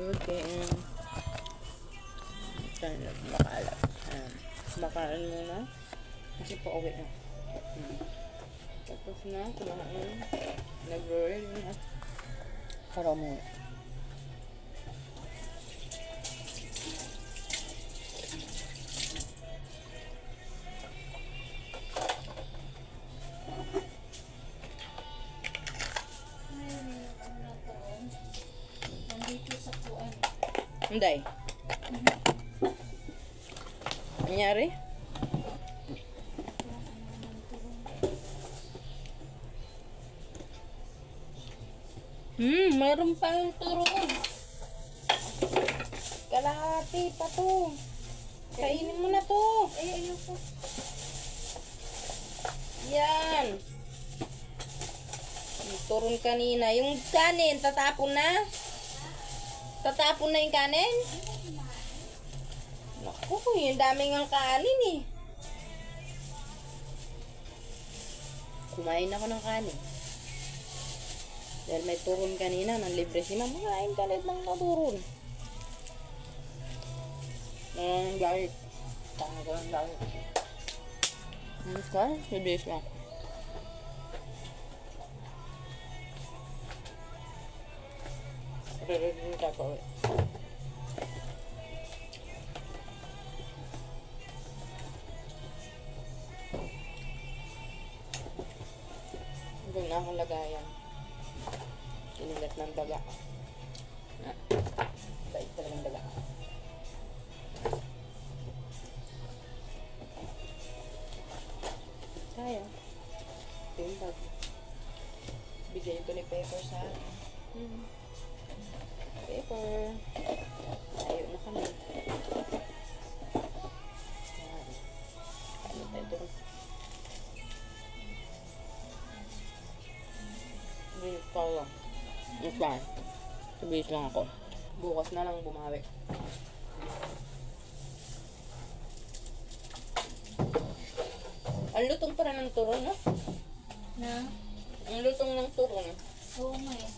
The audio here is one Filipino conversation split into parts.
Okay. Makalat. Makain muna. Kasi pauwi na. Tapos na, kumain. Nag-roll na. Para mo. Hindi. Nangyari? Mayroon pa yung turon. Kalahati pa to. Kainin mo na to. Ay, ayoko. Yan. Yung turon kanina. Yung kanin, tatapon na? Tatapon na yung kanin? Naku, yung daming ang kanin eh. Kumain ako ng kanin. Dahil may turon kanina, nang libre si mama. Kain ka ulit ng turon. Galit. Tanga ko ng galit. Ano ka? Bibilis lang. Ready ka pa ulit. Huwag na akong lagayan. Kinilat ng daga. Bait talagang daga. Kaya. Ito yung bag. Bigay ito ni Pepper sa akin. Pepper. Ayaw na kami. Yan. Ano tayo ito? Bilis pa lang. Okay. Bilis lang ako. Bukas na lang bumawi. Ang lutong para ng turon, no? Na? Ang lutong ng turon. Oo nga eh.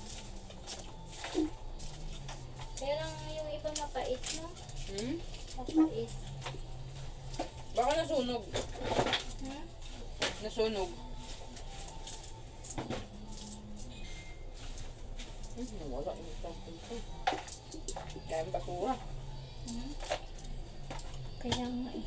Pero yung iba mapait, no? Mapait. Baka nasunog. Nasunog. Nawala yung isang pinto. Kaya ang basura. Kaya nga eh.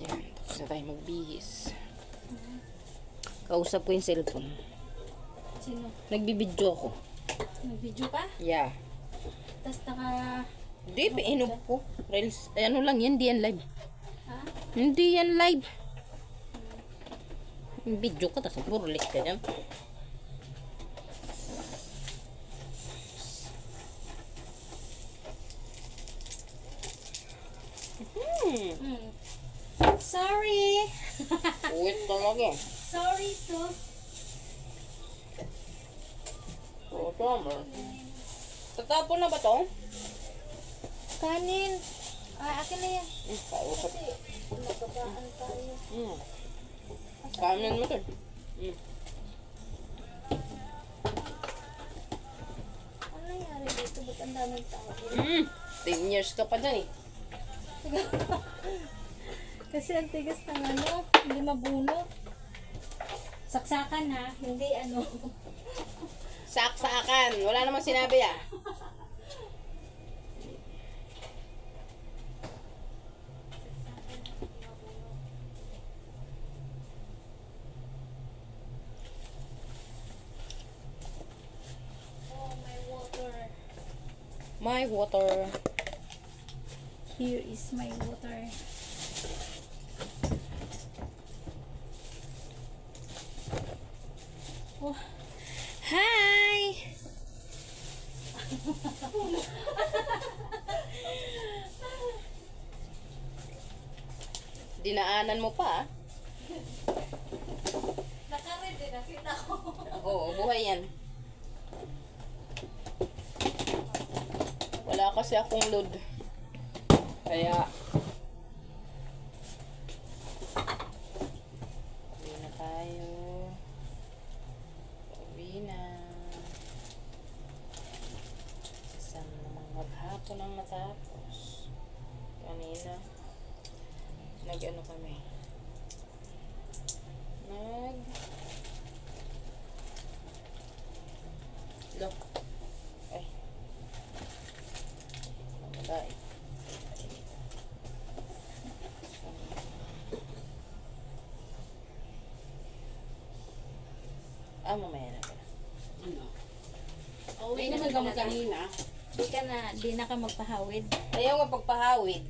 Yan, tapos na tayo magbihis. Kausap ko yung cellphone. Sino? Nagbibidyo ako. Nag-video ka? Yeah. Tapos Hindi, piinog ko. Reels, ano lang yan, hindi yan live. Ha? Hindi yan live. Yung video ka, tapos burlik ka dyan. Sorry! Uwit talaga. Sorry, so. Oo, tama. Tatapon na ba to? Kanin. Akin na yan. Kausap. Kasi, nagkabaan tayo. Kanin mo to. Ano nangyari dito? Ba't ang daming tao? 10 years ka pa dyan eh. Kasi ang tigas ng ano, hindi mabunot. Saksakan ha, hindi ano. Saksakan. Wala namang sinabi ah. Oh, my water. My water. Here is my water. Oh. Hi! Dinaanan mo pa ah. Naka-ready, nakita ko. Oo, buhay yan. Wala kasi akong load. Kaya, uwi na tayo. Uwi na. Isang namang maghapon ang matapos. Kanina, nag-ano kami. Look. Ay. Mamatay. Mamaya na pala. Ano? May naman gamot kanina. Di na ka magpahawid. Ayaw nga pagpahawid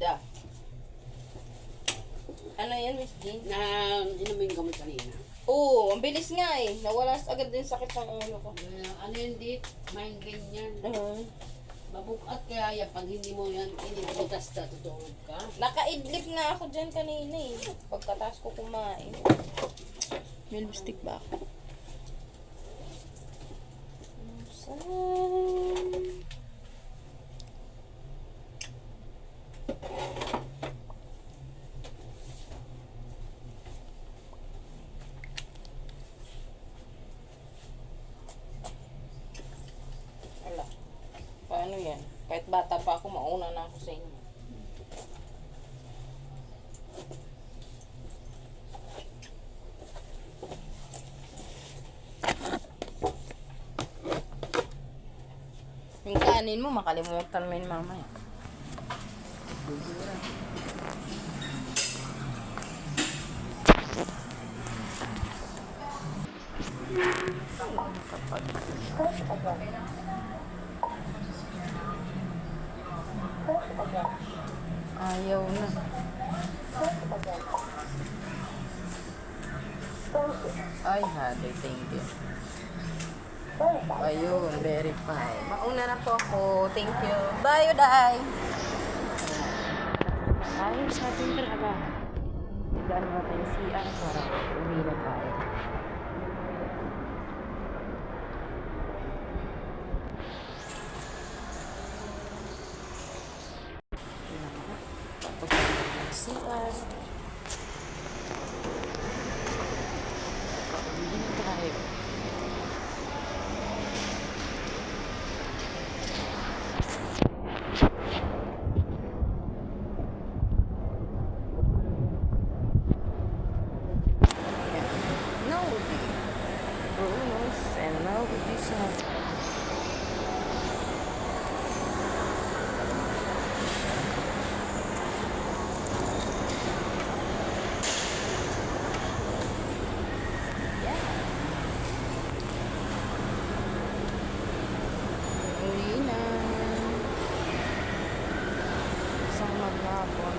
Ano yan, Miss Jean? Na inumin gamot kanina. Oo, ang bilis nga eh. Nawala agad din sakit ng ulo ko. Ano yun dit? Migraine yan. Mabukat kaya yan. Pag hindi mo yan inibutas na tutulog ka. Nakaidlip na ako dyan kanina eh. Pagkatapos ko kumain. May lipstick ba ako? Ala. Paano yan? Kahit bata pa ako, mauna na ako sa inyo. Yung kanin mo, makalimutan mo yun mamaya. Ayaw na. Ay, hati, thank you. Ayun, verify. Mauna na po ako. Thank you. Bye, Uday! Tayo sa ating trabaho. Tigaan natin si para uwi na tayo. Tapos CR. Uwi na tayo. Uwi na. Isang maghapon.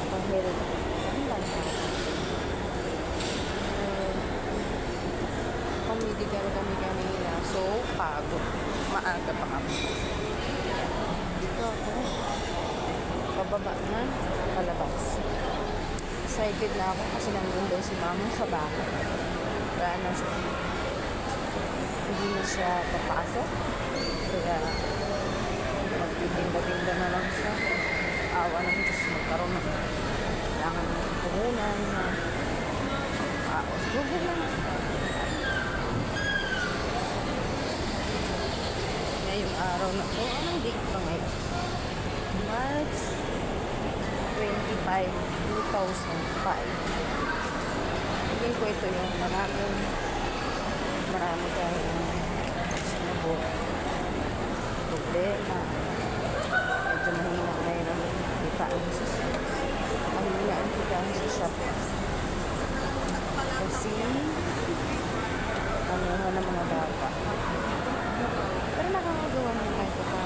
Pahirap. Ang lang Pamidigan kami kanina. So, pagod. Maaga pa kami. Dito ako. Pababa na. Palabas. Excited na ako kasi nandun daw si mama sa bahay. Kaya na siya. Hindi na siya papasok. Kaya magtitinda-tinda na lang siya. Awa ng Diyos magkaroon ng kailangan ng puhunan na paos. Google lang. Ngayong araw na po, anong date pa ngayon? March 25, 2005. Tingin ko ito yung marami tayong problema. Medyo mahina ngayon ang kitaan sa shop. Kasi ano ng mga bata. Pero nakakagawa ng kahit pa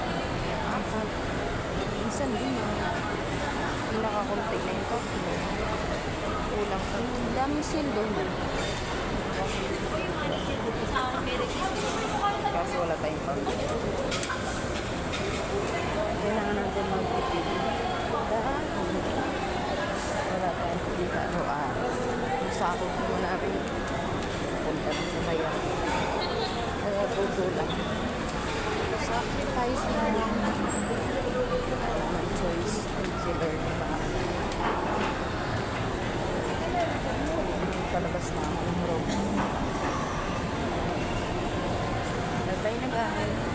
minsan din yung nakakunti na yung tatlo. Ulang pa. Ang daming sildo na. Kasi wala tayong pamilya. Kailangan natin magpipili. Dahil wala tayong pipili araw-araw. sahod mo na rin. Punta na sa bayan. Kaya tutulak. Sacrifice na lang. May choice. Si Lord na palabas na ako ng room. Bye-bye na guys.